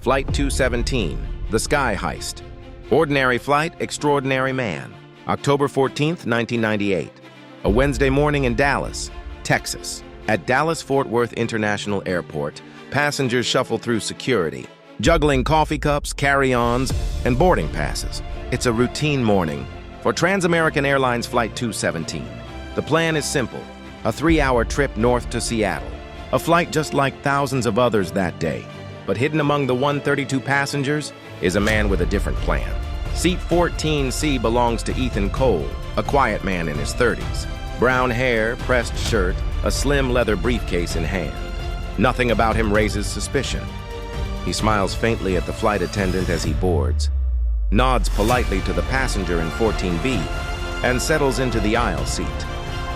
Flight 217, The Sky Heist. Ordinary flight, extraordinary man. October 14th, 1998. A Wednesday morning in Dallas, Texas. At Dallas-Fort Worth International Airport, passengers shuffle through security, juggling coffee cups, carry-ons, and boarding passes. It's a routine morning for Trans-American Airlines Flight 217. The plan is simple: a 3-hour trip north to Seattle. A flight just like thousands of others that day. But hidden among the 132 passengers is a man with a different plan. Seat 14C belongs to Ethan Cole, a quiet man in his 30s. Brown hair, pressed shirt, a slim leather briefcase in hand. Nothing about him raises suspicion. He smiles faintly at the flight attendant as he boards, nods politely to the passenger in 14B, and settles into the aisle seat.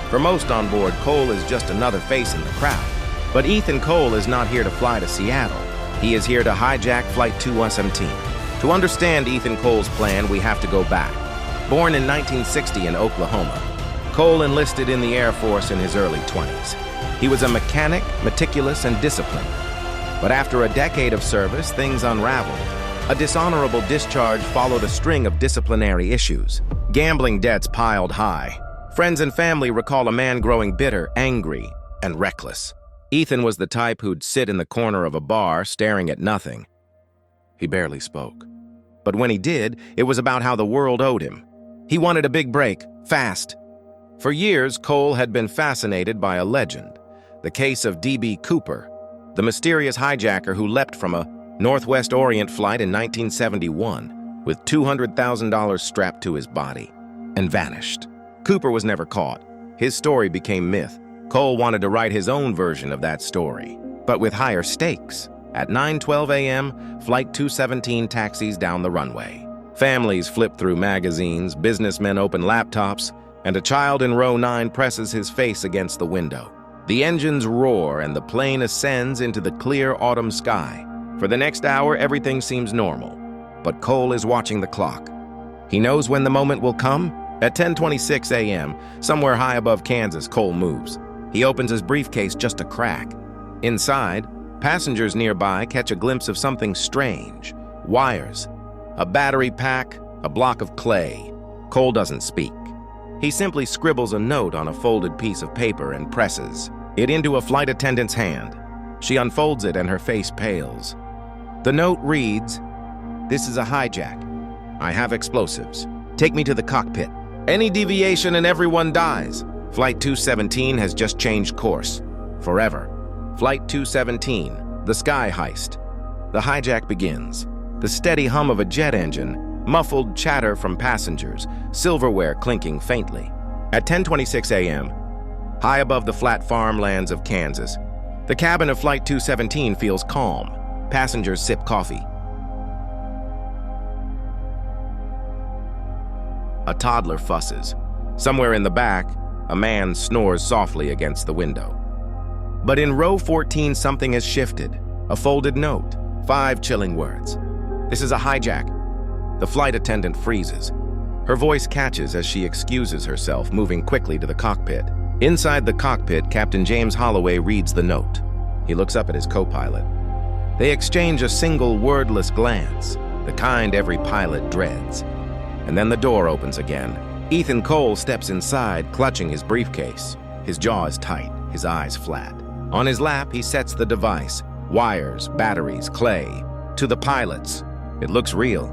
For most on board, Cole is just another face in the crowd. But Ethan Cole is not here to fly to Seattle. He is here to hijack Flight 217. To understand Ethan Cole's plan, we have to go back. Born in 1960 in Oklahoma, Cole enlisted in the Air Force in his early 20s. He was a mechanic, meticulous, and disciplined. But after a decade of service, things unraveled. A dishonorable discharge followed a string of disciplinary issues. Gambling debts piled high. Friends and family recall a man growing bitter, angry, and reckless. Ethan was the type who'd sit in the corner of a bar, staring at nothing. He barely spoke. But when he did, it was about how the world owed him. He wanted a big break, fast. For years, Cole had been fascinated by a legend, the case of D.B. Cooper, the mysterious hijacker who leapt from a Northwest Orient flight in 1971 with $200,000 strapped to his body and vanished. Cooper was never caught. His story became myth. Cole wanted to write his own version of that story, but with higher stakes. At 9:12 a.m., Flight 217 taxis down the runway. Families flip through magazines, businessmen open laptops, and a child in row 9 presses his face against the window. The engines roar and the plane ascends into the clear autumn sky. For the next hour, everything seems normal, but Cole is watching the clock. He knows when the moment will come. At 10:26 a.m., somewhere high above Kansas, Cole moves. He opens his briefcase just a crack. Inside, passengers nearby catch a glimpse of something strange. Wires, a battery pack, a block of clay. Cole doesn't speak. He simply scribbles a note on a folded piece of paper and presses it into a flight attendant's hand. She unfolds it and her face pales. The note reads, "This is a hijack. I have explosives. Take me to the cockpit. Any deviation and everyone dies. Flight 217 has just changed course. Forever." Flight 217, The Sky Heist. The hijack begins. The steady hum of a jet engine, muffled chatter from passengers, silverware clinking faintly. At 10:26 a.m., high above the flat farmlands of Kansas, the cabin of Flight 217 feels calm. Passengers sip coffee. A toddler fusses. Somewhere in the back, a man snores softly against the window. But in row 14, something has shifted. A folded note, 5 chilling words. "This is a hijack." The flight attendant freezes. Her voice catches as she excuses herself, moving quickly to the cockpit. Inside the cockpit, Captain James Holloway reads the note. He looks up at his co-pilot. They exchange a single wordless glance, the kind every pilot dreads. And then the door opens again. Ethan Cole steps inside, clutching his briefcase. His jaw is tight, his eyes flat. On his lap, he sets the device, wires, batteries, clay. To the pilots, it looks real.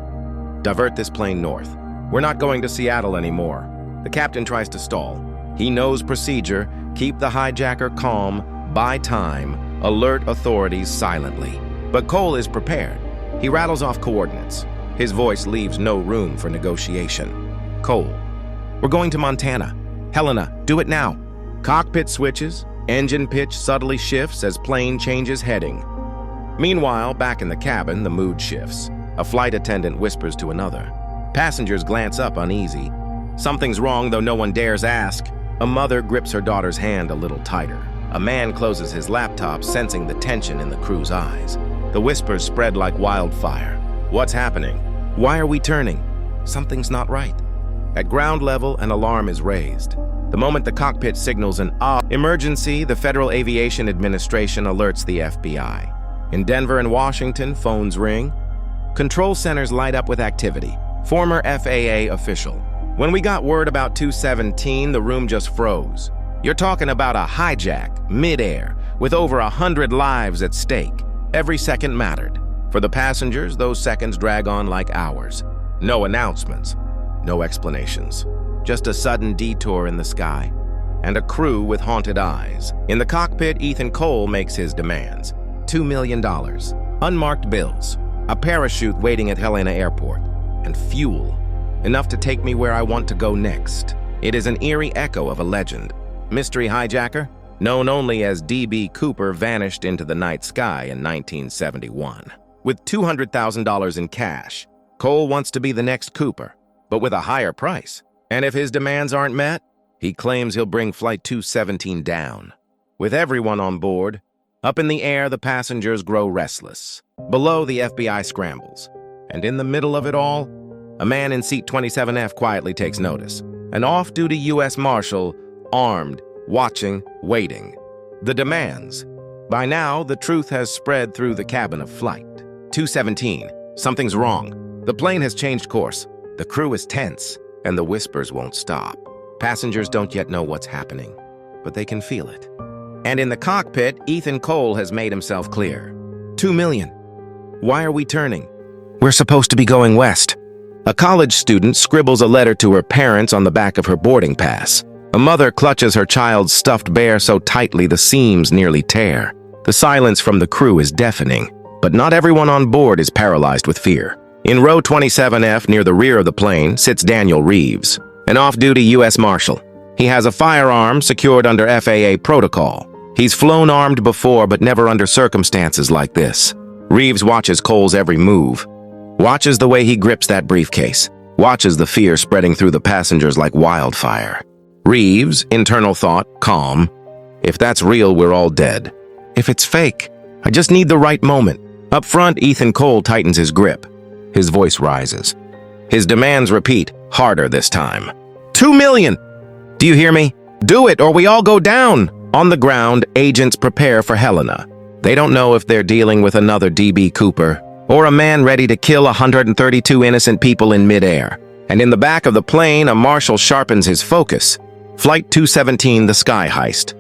"Divert this plane north. We're not going to Seattle anymore." The captain tries to stall. He knows procedure: keep the hijacker calm, buy time, alert authorities silently. But Cole is prepared. He rattles off coordinates. His voice leaves no room for negotiation. "Cole, we're going to Montana. Helena, do it now." Cockpit switches, engine pitch subtly shifts as plane changes heading. Meanwhile, back in the cabin, the mood shifts. A flight attendant whispers to another. Passengers glance up uneasy. Something's wrong, though no one dares ask. A mother grips her daughter's hand a little tighter. A man closes his laptop, sensing the tension in the crew's eyes. The whispers spread like wildfire. "What's happening? Why are we turning? Something's not right." At ground level, an alarm is raised. The moment the cockpit signals an emergency, the Federal Aviation Administration alerts the FBI. In Denver and Washington, phones ring. Control centers light up with activity. Former FAA official. When we got word about 217, the room just froze. You're talking about a hijack, mid-air, with over 100 lives at stake. Every second mattered. For the passengers, those seconds drag on like hours. No announcements, no explanations. Just a sudden detour in the sky, and a crew with haunted eyes. In the cockpit, Ethan Cole makes his demands. $2 million, unmarked bills, a parachute waiting at Helena Airport, and fuel, enough to take me where I want to go next. It is an eerie echo of a legend. Mystery hijacker, known only as D.B. Cooper, vanished into the night sky in 1971. With $200,000 in cash, Cole wants to be the next Cooper, but with a higher price. And if his demands aren't met, he claims he'll bring Flight 217 down. With everyone on board, up in the air, the passengers grow restless. Below, the FBI scrambles. And in the middle of it all, a man in seat 27F quietly takes notice. An off-duty U.S. Marshal, armed, watching, waiting. The demands. By now, the truth has spread through the cabin of Flight 217. Something's wrong. The plane has changed course. The crew is tense, and the whispers won't stop. Passengers don't yet know what's happening, but they can feel it. And in the cockpit, Ethan Cole has made himself clear. $2 million. Why are we turning? We're supposed to be going west. A college student scribbles a letter to her parents on the back of her boarding pass. A mother clutches her child's stuffed bear so tightly the seams nearly tear. The silence from the crew is deafening, but not everyone on board is paralyzed with fear. In row 27F, near the rear of the plane, sits Daniel Reeves, an off-duty U.S. Marshal. He has a firearm secured under FAA protocol. He's flown armed before, but never under circumstances like this. Reeves watches Cole's every move, watches the way he grips that briefcase, watches the fear spreading through the passengers like wildfire. Reeves, internal thought, calm. If that's real, we're all dead. If it's fake, I just need the right moment. Up front, Ethan Cole tightens his grip. His voice rises. His demands repeat, harder this time. $2 million! Do you hear me? Do it, or we all go down! On the ground, agents prepare for Helena. They don't know if they're dealing with another D.B. Cooper or a man ready to kill 132 innocent people in midair. And in the back of the plane, a marshal sharpens his focus. Flight 217, the sky heist.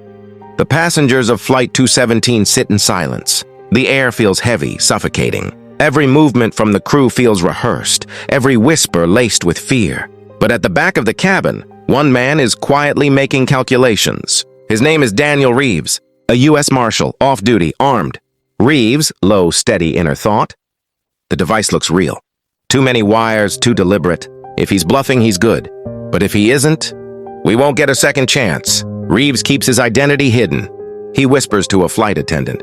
The passengers of Flight 217 sit in silence. The air feels heavy, suffocating. Every movement from the crew feels rehearsed, every whisper laced with fear. But at the back of the cabin, one man is quietly making calculations. His name is Daniel Reeves, a U.S. Marshal, off-duty, armed. Reeves, low, steady inner thought. The device looks real. Too many wires, too deliberate. If he's bluffing, he's good. But if he isn't, we won't get a second chance. Reeves keeps his identity hidden. He whispers to a flight attendant,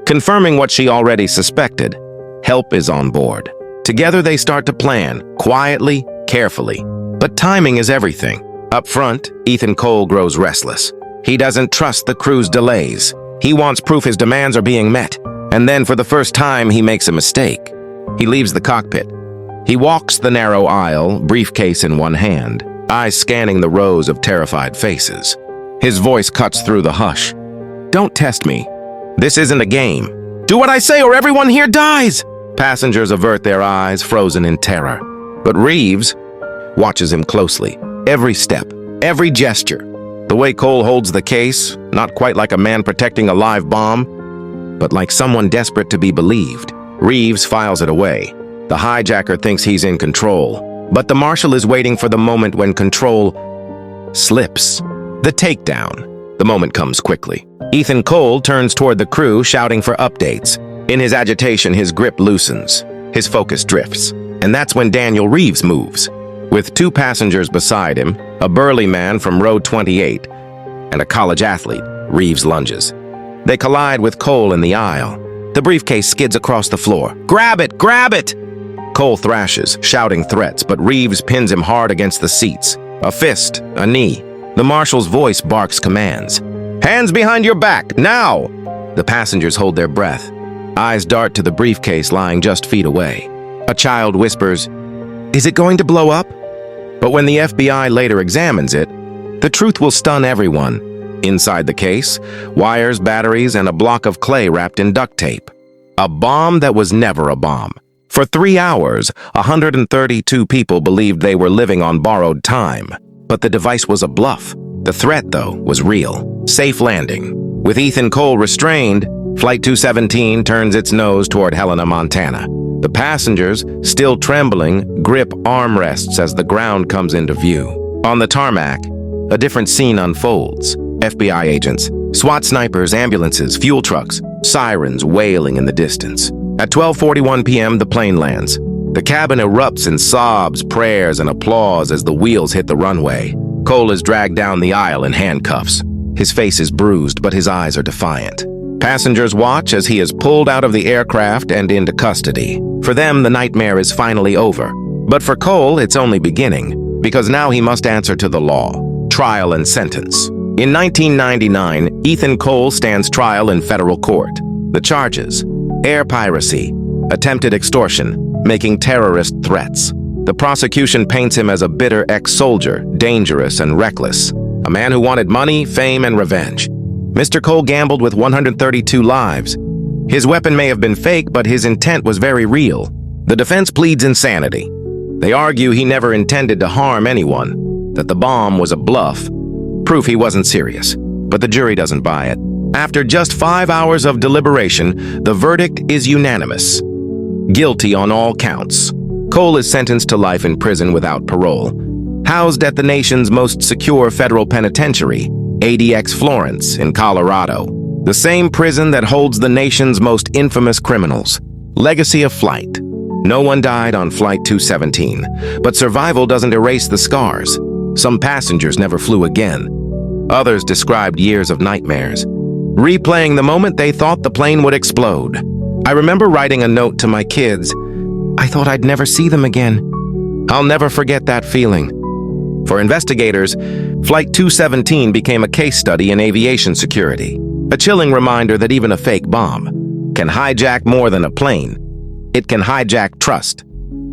confirming what she already suspected. Help is on board. Together they start to plan, quietly, carefully. But timing is everything. Up front, Ethan Cole grows restless. He doesn't trust the crew's delays. He wants proof his demands are being met. And then for the first time, he makes a mistake. He leaves the cockpit. He walks the narrow aisle, briefcase in one hand, eyes scanning the rows of terrified faces. His voice cuts through the hush. Don't test me. This isn't a game. Do what I say or everyone here dies! Passengers avert their eyes, frozen in terror. But Reeves watches him closely. Every step, every gesture. The way Cole holds the case, not quite like a man protecting a live bomb, but like someone desperate to be believed. Reeves files it away. The hijacker thinks he's in control, but the marshal is waiting for the moment when control slips. The takedown. The moment comes quickly. Ethan Cole turns toward the crew, shouting for updates. In his agitation, his grip loosens. His focus drifts. And that's when Daniel Reeves moves. With two passengers beside him, a burly man from row 28, and a college athlete, Reeves lunges. They collide with Cole in the aisle. The briefcase skids across the floor. Grab it! Grab it! Cole thrashes, shouting threats, but Reeves pins him hard against the seats. A fist, a knee. The marshal's voice barks commands. Hands behind your back, now! The passengers hold their breath. Eyes dart to the briefcase lying just feet away. A child whispers, "Is it going to blow up?" But when the FBI later examines it, the truth will stun everyone. Inside the case, wires, batteries, and a block of clay wrapped in duct tape. A bomb that was never a bomb. For 3 hours, 132 people believed they were living on borrowed time. But the device was a bluff. The threat, though, was real. Safe landing. With Ethan Cole restrained, Flight 217 turns its nose toward Helena, Montana. The passengers, still trembling, grip armrests as the ground comes into view. On the tarmac, a different scene unfolds. FBI agents, SWAT snipers, ambulances, fuel trucks, sirens wailing in the distance. At 12:41 p.m., the plane lands. The cabin erupts in sobs, prayers, and applause as the wheels hit the runway. Cole is dragged down the aisle in handcuffs. His face is bruised, but his eyes are defiant. Passengers watch as he is pulled out of the aircraft and into custody. For them, the nightmare is finally over. But for Cole, it's only beginning, because now he must answer to the law, trial and sentence. In 1999, Ethan Cole stands trial in federal court. The charges: air piracy, attempted extortion, making terrorist threats. The prosecution paints him as a bitter ex-soldier, dangerous and reckless, a man who wanted money, fame, and revenge. Mr. Cole gambled with 132 lives. His weapon may have been fake, but his intent was very real. The defense pleads insanity. They argue he never intended to harm anyone, that the bomb was a bluff, proof he wasn't serious. But the jury doesn't buy it. After just 5 hours of deliberation, the verdict is unanimous. Guilty on all counts. Cole is sentenced to life in prison without parole, housed at the nation's most secure federal penitentiary, ADX Florence in Colorado, the same prison that holds the nation's most infamous criminals. Legacy of flight. No one died on Flight 217, but survival doesn't erase the scars. Some passengers never flew again. Others described years of nightmares, replaying the moment they thought the plane would explode. I remember writing a note to my kids. I thought I'd never see them again. I'll never forget that feeling. For investigators, Flight 217 became a case study in aviation security, a chilling reminder that even a fake bomb can hijack more than a plane. It can hijack trust,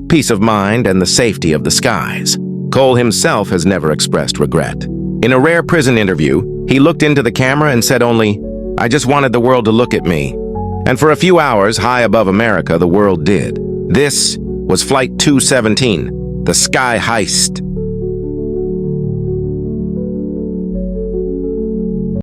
peace of mind, and the safety of the skies. Cole himself has never expressed regret. In a rare prison interview, he looked into the camera and said only, "I just wanted the world to look at me." And for a few hours, high above America, the world did. This was Flight 217, the Sky Heist.